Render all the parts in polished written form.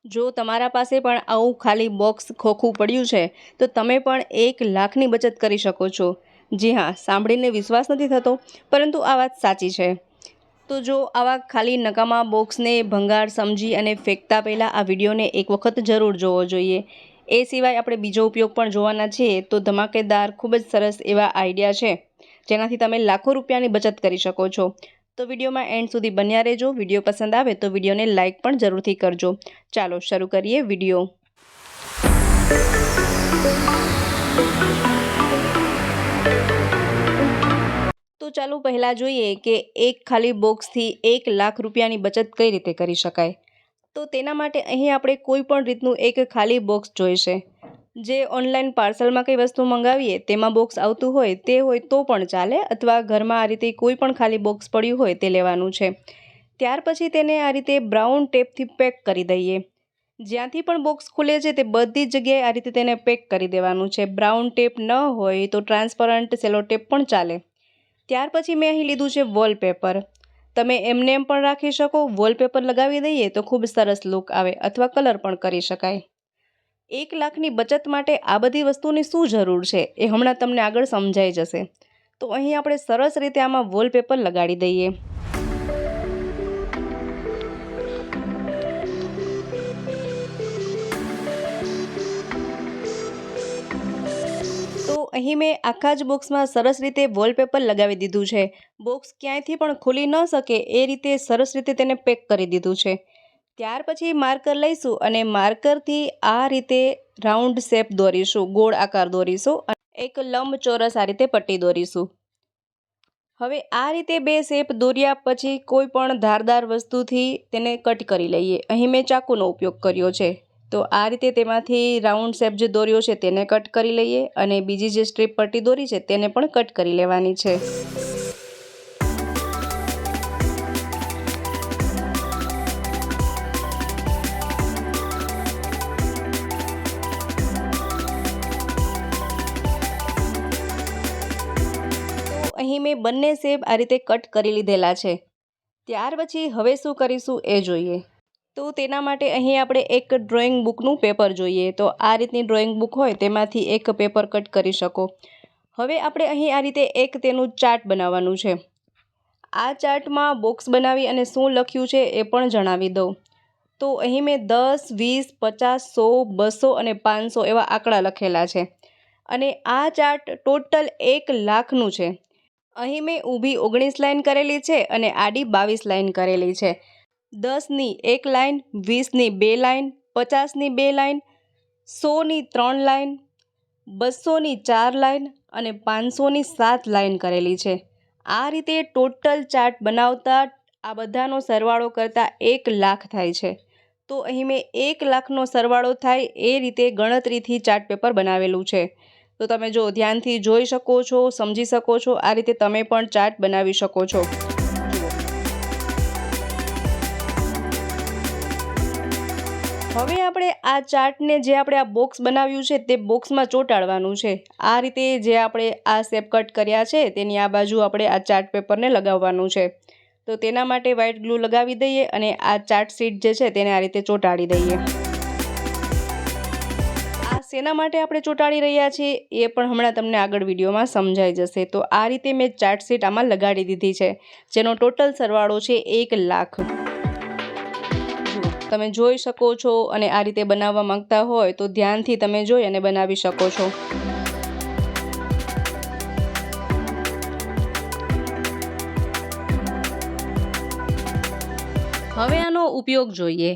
જો તમારા પાસે પણ આવું ખાલી બોક્સ ખોખું પડ્યું છે તો તમે પણ 1 લાખની બચત કરી શકો છો। જી હા, સાંભળીને વિશ્વાસ નથી થતો, પરંતુ આ વાત સાચી છે। તો જો આવા ખાલી નકામા બોક્સને ભંગાર સમજી અને ફેંકતા પહેલાં આ વિડીયોને એક વખત જરૂર જોવો જોઈએ। એ સિવાય આપણે બીજો ઉપયોગ પણ જોવાના છીએ। તો ધમાકેદાર ખૂબ જ સરસ એવા આઈડિયા છે જેનાથી તમે લાખો રૂપિયાની બચત કરી શકો છો। તો વિડીયોમાં એન્ડ સુધી બન્યા રહેજો। વિડીયો પસંદ આવે તો વિડીયોને લાઇક પણ જરૂરથી કરજો। ચાલો શરૂ કરીએ વિડીયો। તો ચાલો પહેલાં જોઈએ કે એક ખાલી બોક્સથી 1 લાખ રૂપિયાની બચત કઈ રીતે કરી શકાય। તો તેના માટે અહીં આપણે કોઈ પણ રીતનું એક ખાલી બોક્સ જોઈશે। જે ઓનલાઈન પાર્સલમાં કઈ વસ્તુ મંગાવીએ તેમાં બોક્સ આવતું હોય તે હોય તો પણ ચાલે, અથવા ઘરમાં આ રીતે કોઈ પણ ખાલી બોક્સ પડ્યું હોય તે લેવાનું છે। ત્યાર પછી તેને આ રીતે બ્રાઉન ટેપથી પેક કરી દઈએ। જ્યાંથી પણ બોક્સ ખુલે છે તે બધી જ જગ્યાએ આ રીતે તેને પેક કરી દેવાનું છે। બ્રાઉન ટેપ ન હોય તો ટ્રાન્સપરન્ટ સેલો ટેપ પણ ચાલે। ત્યાર પછી મેં અહીં લીધું છે વોલપેપર। તમે એમને એમ પણ રાખી શકો, વોલપેપર લગાવી દઈએ તો ખૂબ સરસ લુક આવે, અથવા કલર પણ કરી શકાય। 1 લાખની બચત માટે આ બધી વસ્તુની શું જરૂર છે એ હમણાં તમને આગળ સમજાઈ જશે। તો અહીં આપણે સરસ રીતે આમાં વોલપેપર લગાડી દઈએ। તો અહીં મેં આખા જ બોક્સમાં સરસ રીતે વોલપેપર લગાવી દીધું છે। બોક્સ ક્યાંયથી પણ ખુલી ન શકે એ રીતે સરસ રીતે તેને પેક કરી દીધું છે। ત્યાર પછી માર્કર લઈશું અને માર્કરથી આ રીતે રાઉન્ડ શેપ દોરીશું, ગોળ આકાર દોરીશું અને એક લંબચોરસ આ રીતે પટ્ટી દોરીશું। હવે આ રીતે 2 શેપ દોર્યા પછી કોઈ પણ ધારદાર વસ્તુથી તેને કટ કરી લઈએ। અહીં મેં ચાકુનો ઉપયોગ કર્યો છે। તો આ રીતે તેમાંથી રાઉન્ડ શેપ જે દોર્યો છે તેને કટ કરી લઈએ, અને બીજી જે સ્ટ્રીપ પટ્ટી દોરી છે તેને પણ કટ કરી લેવાની છે। અહીં મેં બંને શેપ આ રીતે કટ કરી લીધેલા છે। ત્યાર પછી હવે શું કરીશું એ જોઈએ। તો તેના માટે અહીં આપણે એક ડ્રોઈંગ બુકનું પેપર જોઈએ। તો આ રીતની ડ્રોઈંગ બુક હોય તેમાંથી એક પેપર કટ કરી શકો। હવે આપણે અહીં આ રીતે એક તેનું ચાર્ટ બનાવવાનું છે। આ ચાર્ટમાં બોક્સ બનાવી અને શું લખ્યું છે એ પણ જણાવી દઉં। તો અહીં મેં 10, 20, 50, 100, 200 અને 500 એવા આંકડા લખેલા છે। અને આ ચાર્ટ ટોટલ 1 લાખનું છે। અહીં મેં ઊભી 19 લાઈન કરેલી છે અને આડી 22 લાઈન કરેલી છે। 10ની 1 લાઈન, 20ની 2 લાઈન, 50ની 2 લાઈન, 100ની 3 લાઈન, 200ની 4 લાઈન અને 500ની 7 લાઈન કરેલી છે। આ રીતે ટોટલ ચાર્ટ બનાવતા આ બધાનો સરવાળો કરતાં 1 લાખ થાય છે। તો અહીં મેં 1 લાખનો સરવાળો થાય એ રીતે ગણતરીથી ચાર્ટ પેપર બનાવેલું છે। તો તમે જો ધ્યાનથી જોઈ શકો છો, સમજી શકો છો, આ રીતે તમે પણ ચાર્ટ બનાવી શકો છો। હવે આપણે આ ચાર્ટને જે આપણે આ બોક્સ બનાવ્યું છે તે બોક્સમાં ચોંટાડવાનું છે। આ રીતે જે આપણે આ શેપ કટ કર્યા છે તેની આ બાજુ આપણે આ ચાર્ટ પેપરને લગાવવાનું છે। તો તેના માટે વ્હાઇટ ગ્લુ લગાવી દઈએ અને આ ચાર્ટ શીટ જે છે તેને આ રીતે ચોંટાડી દઈએ। આ શેના માટે આપણે ચોંટાડી રહ્યા છીએ એ પણ હમણાં તમને આગળ વિડીયોમાં સમજાઈ જશે। તો આ રીતે મેં ચાર્ટ શીટ આમાં લગાડી દીધી છે, જેનો ટોટલ સરવાળો છે 1 લાખ। તમે જોઈ શકો છો, અને આ રીતે બનાવવા માંગતા હોય તો ધ્યાનથી તમે જોઈ અને બનાવી શકો છો। હવે આનો ઉપયોગ જોઈએ।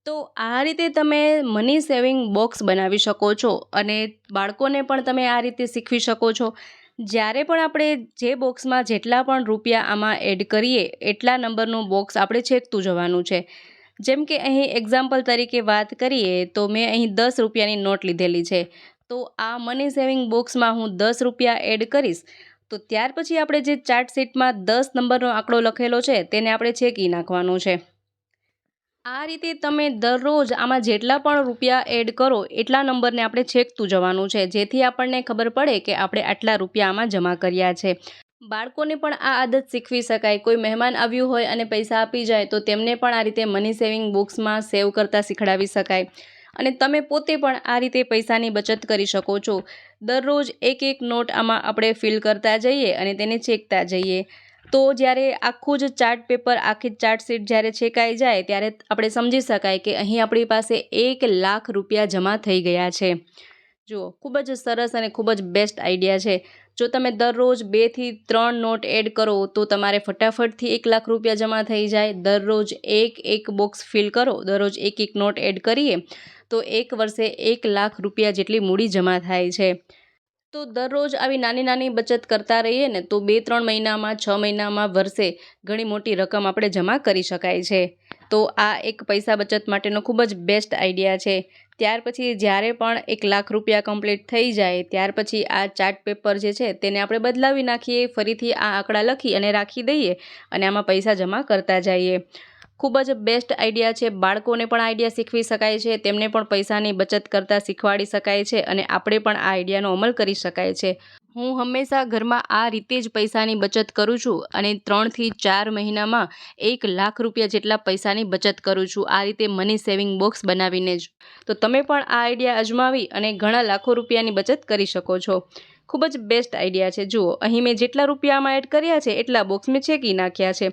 તો આ રીતે તમે મની સેવિંગ બોક્સ બનાવી શકો છો, અને બાળકોને પણ તમે આ રીતે શીખવી શકો છો। જ્યારે પણ આપણે જે બોક્સમાં જેટલા પણ રૂપિયા આમાં એડ કરીએ એટલા નંબરનું બોક્સ આપણે છેકતું જવાનું છે। જેમ કે અહીં એક્ઝામ્પલ તરીકે વાત કરીએ તો મેં અહીં 10 રૂપિયાની નોટ લીધેલી છે। તો આ મની સેવિંગ બોક્સમાં હું 10 રૂપિયા એડ કરીશ। તો ત્યાર પછી આપણે જે ચાર્ટ શીટમાં 10 નંબરનો આંકડો લખેલો છે તેને આપણે છેકી નાખવાનો છે। આ રીતે તમે દરરોજ આમાં જેટલા પણ રૂપિયા એડ કરો એટલા નંબરને આપણે છેકતું જવાનું છે, જેથી આપણને ખબર પડે કે આપણે આટલા રૂપિયા આમાં જમા કર્યા છે। બાળકોને પણ આ આદત શીખવી શકાય. કોઈ મહેમાન આવ્યું હોય અને પૈસા આપી જાય તો તેમને પણ આ રીતે મની સેવિંગ બોક્સમાં સેવ કરતાં શીખડાવી શકાય. અને તમે પોતે પણ આ રીતે પૈસાની બચત કરી શકો છો. દરરોજ એક એક નોટ આમાં આપણે ફિલ કરતા જઈએ અને તેને ચેકતા જઈએ. તો જ્યારે આખું જ ચાર્ટ પેપર, આખી ચાર્ટ શીટ જ્યારે ચેકાઈ જાય ત્યારે આપણે સમજી શકાય કે અહીં આપણી પાસે 1 લાખ રૂપિયા જમા થઈ ગયા છે. જુઓ, ખૂબ જ સરસ અને ખૂબ જ બેસ્ટ આઈડિયા છે. જો તમે દરરોજ 2 થી 3 નોટ એડ કરો તો તમારે ફટાફટથી 1 લાખ રૂપિયા જમા થઈ જાય. દરરોજ એક બોક્સ ફિલ કરો, દરરોજ એક નોટ એડ કરીએ તો એક વર્ષે 1 લાખ રૂપિયા જેટલી મૂડી જમા થાય છે. તો દરરોજ આવી નાની નાની બચત કરતા રહીએ ને તો 2-3 મહિનામાં, 6 મહિનામાં, વર્ષે ઘણી મોટી રકમ આપણે જમા કરી શકાય છે. તો આ એક પૈસા બચત માટેનો ખૂબ જ બેસ્ટ આઈડિયા છે. ત્યાર પછી જ્યારે પણ 1 લાખ રૂપિયા કમ્પ્લીટ થઈ જાય ત્યાર પછી આ ચાર્ટ પેપર જે છે તેને આપણે બદલાવી નાખીએ, ફરીથી આ આંકડા લખી અને રાખી દઈએ અને આમાં પૈસા જમા કરતા જઈએ. ખૂબ જ બેસ્ટ આઈડિયા છે. બાળકોને પણ આઈડિયા શીખવી શકાય છે, તેમને પણ પૈસાની બચત કરતાં શીખવાડી શકાય છે અને આપણે પણ આ આઈડિયાનો અમલ કરી શકાય છે. હું હંમેશા ઘરમાં આ રીતે જ પૈસાની બચત કરું છું અને 3 થી 4 મહિનામાં 1 લાખ રૂપિયા જેટલા પૈસાની બચત કરું છું, આ રીતે મની સેવિંગ બોક્સ બનાવીને જ. તો તમે પણ આ આઈડિયા અજમાવી અને ઘણા લાખો રૂપિયાની બચત કરી શકો છો. ખૂબ જ બેસ્ટ આઈડિયા છે. જુઓ, અહીં મેં જેટલા રૂપિયામાં એડ કર્યા છે એટલા બોક્સ મેં ચેકી નાખ્યા છે.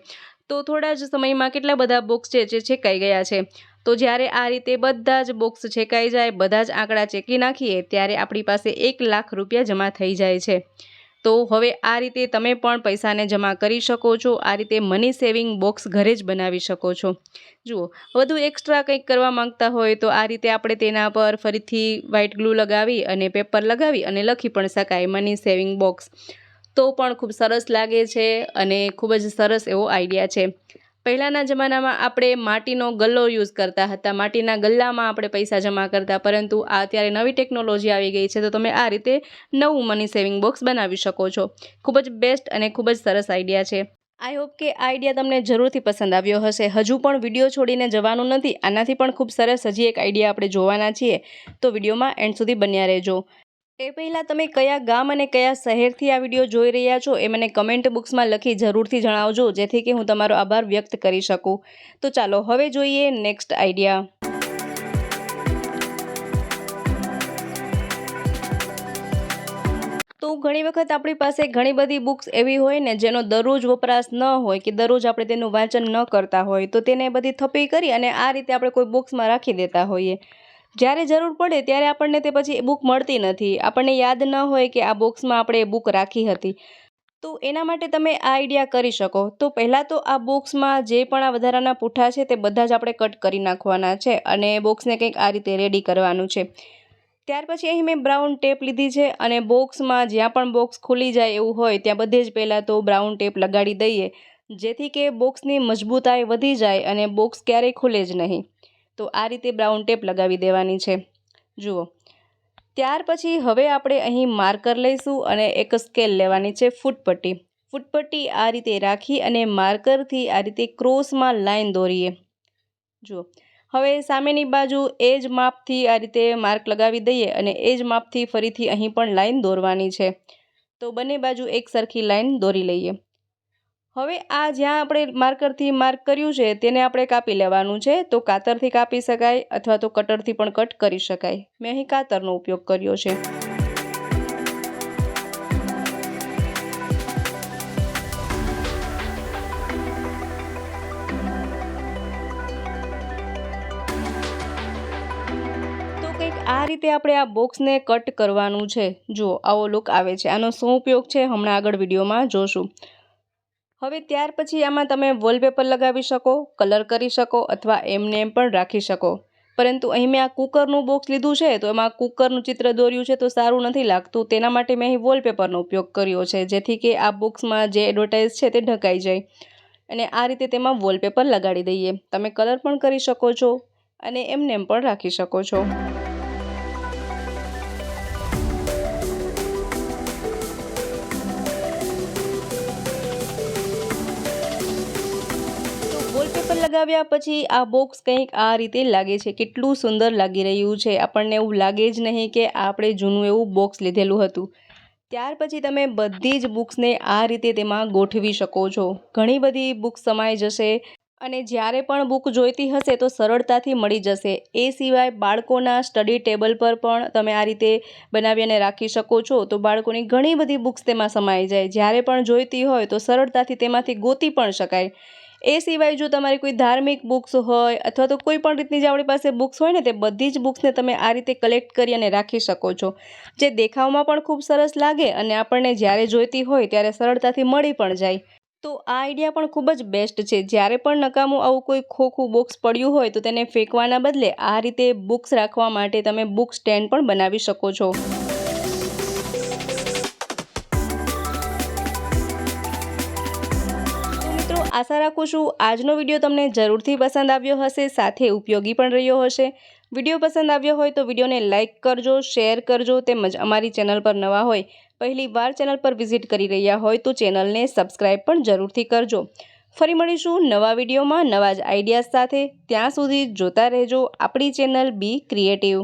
તો થોડા જ સમયમાં કેટલા બધા બોક્સ છે જે ચેકાઈ ગયા છે. તો જ્યારે આ રીતે બધા જ બોક્સ ચેકાઈ જાય, બધા જ આંકડા ચેકી નાખીએ ત્યારે આપણી પાસે 1 લાખ રૂપિયા જમા થઈ જાય છે. તો હવે આ રીતે તમે પણ પૈસાને જમા કરી શકો છો. આ રીતે મની સેવિંગ બોક્સ ઘરે જ બનાવી શકો છો. જુઓ, વધુ એક્સ્ટ્રા કંઈક કરવા માંગતા હોય તો આ રીતે આપણે તેના પર ફરીથી વ્હાઇટ ગ્લુ લગાવી અને પેપર લગાવી અને લખી પણ શકાય મની સેવિંગ બોક્સ. તો પણ ખૂબ સરસ લાગે છે અને ખૂબ જ સરસ એવો આઈડિયા છે. પહેલાંના જમાનામાં આપણે માટીનો ગલ્લો યુઝ કરતા હતા, માટીના ગલ્લામાં આપણે પૈસા જમા કરતા, પરંતુ અત્યારે નવી ટેકનોલોજી આવી ગઈ છે તો તમે આ રીતે નવું મની સેવિંગ બોક્સ બનાવી શકો છો. ખૂબ જ બેસ્ટ અને ખૂબ જ સરસ આઈડિયા છે. આઈ હોપ કે આ આઈડિયા તમને જરૂરથી પસંદ આવ્યો હશે. હજુ પણ વિડીયો છોડીને જવાનું નથી. આનાથી પણ ખૂબ સરસ હજી એક આઈડિયા આપણે જોવાના છીએ. તો વિડીયોમાં એન્ડ સુધી બન્યા રહેજો. એ પહેલાં તમે કયા ગામ અને કયા શહેરથી આ વિડીયો જોઈ રહ્યા છો એ મને કમેન્ટ બોક્સમાં લખી જરૂરથી જણાવજો, જેથી કે હું તમારો આભાર વ્યક્ત કરી શકું. તો ચાલો હવે જોઈએ નેક્સ્ટ આઈડિયા. તો ઘણી વખત આપણી પાસે ઘણી બધી બુક્સ એવી હોય ને જેનો દરરોજ વપરાશ ન હોય કે દરરોજ આપણે તેનું વાંચન ન કરતા હોય, તો તેને બધી થપ્પી કરી અને આ રીતે આપણે કોઈ બોક્સમાં રાખી દેતા હોઈએ. જ્યારે જરૂર પડે ત્યારે આપણને તે પછી એ બુક મળતી નથી. આપણને યાદ ન હોય કે આ બોક્સમાં આપણે એ બુક રાખી હતી. તો એના માટે તમે આ આઈડિયા કરી શકો. તો પહેલાં તો આ બોક્સમાં જે પણ આ વધારાના પૂઠા છે તે બધા જ આપણે કટ કરી નાખવાના છે અને બોક્સને કંઈક આ રીતે રેડી કરવાનું છે. ત્યાર પછી અહીં મેં બ્રાઉન ટેપ લીધી છે અને બોક્સમાં જ્યાં પણ બોક્સ ખુલી જાય એવું હોય ત્યાં બધે જ પહેલાં તો બ્રાઉન ટેપ લગાડી દઈએ, જેથી કે બોક્સની મજબૂતાઈ વધી જાય અને બોક્સ ક્યારેય ખુલે જ નહીં. તો આ રીતે બ્રાઉન ટેપ લગાવી દેવાની છે. જુઓ, ત્યાર પછી હવે આપણે અહીં માર્કર લઈશું અને એક સ્કેલ લેવાની છે, ફૂટપટ્ટી. ફૂટપટ્ટી આ રીતે રાખી અને માર્કરથી આ રીતે ક્રોસમાં લાઈન દોરીએ. જુઓ, હવે સામેની બાજુ એ જ માપથી આ રીતે માર્ક લગાવી દઈએ અને એ જ માપથી ફરીથી અહીં પણ લાઈન દોરવાની છે. તો બંને બાજુ એક સરખી લાઈન દોરી લઈએ. હવે આ જ્યાં આપણે માર્કરથી માર્ક કર્યું છે તેને આપણે કાપી લેવાનું છે. તો કાતરથી કાપી શકાય અથવા તો કટરથી પણ કટ કરી શકાય. મેં અહીં કાતરનો ઉપયોગ કર્યો છે. તો કંઈક આ રીતે આપણે આ બોક્સને કટ કરવાનું છે. જુઓ, આવો લુક આવે છે. આનો શું ઉપયોગ છે હમણાં આગળ વિડીયોમાં જોશું. હવે ત્યાર પછી આમાં તમે વોલપેપર લગાવી શકો, કલર કરી શકો અથવા એમને એમ પણ રાખી શકો. પરંતુ અહીં મેં આ કુકરનું બોક્સ લીધું છે તો એમાં કુકરનું ચિત્ર દોર્યું છે તો સારું નથી લાગતું. તેના માટે મેં અહીં વોલપેપરનો ઉપયોગ કર્યો છે, જેથી કે આ બોક્સમાં જે એડવર્ટાઇઝ છે તે ઢંકાઈ જાય. અને આ રીતે તેમાં વોલપેપર લગાડી દઈએ. તમે કલર પણ કરી શકો છો અને એમને એમ પણ રાખી શકો છો. વોલપેપર લગાવ્યા પછી આ બોક્સ કંઈક આ રીતે લાગે છે. કેટલું સુંદર લાગી રહ્યું છે. આપણને એવું લાગે જ નહીં કે આપણે જૂનું એવું બોક્સ લીધેલું હતું. ત્યાર પછી તમે બધી જ બુક્સને આ રીતે તેમાં ગોઠવી શકો છો. ઘણી બધી બુક્સ સમાઈ જશે અને જ્યારે પણ બુક જોઈતી હશે તો સરળતાથી મળી જશે. એ સિવાય બાળકોના સ્ટડી ટેબલ પર પણ તમે આ રીતે બનાવી અને રાખી શકો છો. તો બાળકોની ઘણી બધી બુક્સ તેમાં સમાઈ જાય. જ્યારે પણ જોઈતી હોય તો સરળતાથી તેમાંથી ગોતી પણ શકાય. એ સિવાય જો તમારી કોઈ ધાર્મિક બુક્સ હોય અથવા તો કોઈ પણ રીતની જે આપણી પાસે બુક્સ હોય ને તે બધી જ બુક્સને તમે આ રીતે કલેક્ટ કરી અને રાખી શકો છો. જે દેખાવમાં પણ ખૂબ સરસ લાગે અને આપણને જ્યારે જોઈતી હોય ત્યારે સરળતાથી મળી પણ જાય. તો આ આઈડિયા પણ ખૂબ જ બેસ્ટ છે. જ્યારે પણ નકામું આવું કોઈ ખોખું બોક્સ પડ્યું હોય તો તેને ફેંકવાના બદલે આ રીતે બુક્સ રાખવા માટે તમે બુક સ્ટેન્ડ પણ બનાવી શકો છો. આશા રાખું છું આજનો વિડીયો તમને જરૂરથી પસંદ આવ્યો હશે, સાથે ઉપયોગી પણ રહ્યો હશે. વિડીયો પસંદ આવ્યો હોય તો વિડીયોને લાઇક કરજો, શેર કરજો, તેમજ અમારી ચેનલ પર નવા હોય, પહેલી વાર ચેનલ પર વિઝિટ કરી રહ્યા હોય તો ચેનલને સબસ્ક્રાઈબ પણ જરૂરથી કરજો. ફરી મળીશું નવા વિડીયોમાં નવા જ આઈડિયાઝ સાથે. ત્યાં સુધી જોતા રહેજો આપણી ચેનલ બી ક્રિએટિવ.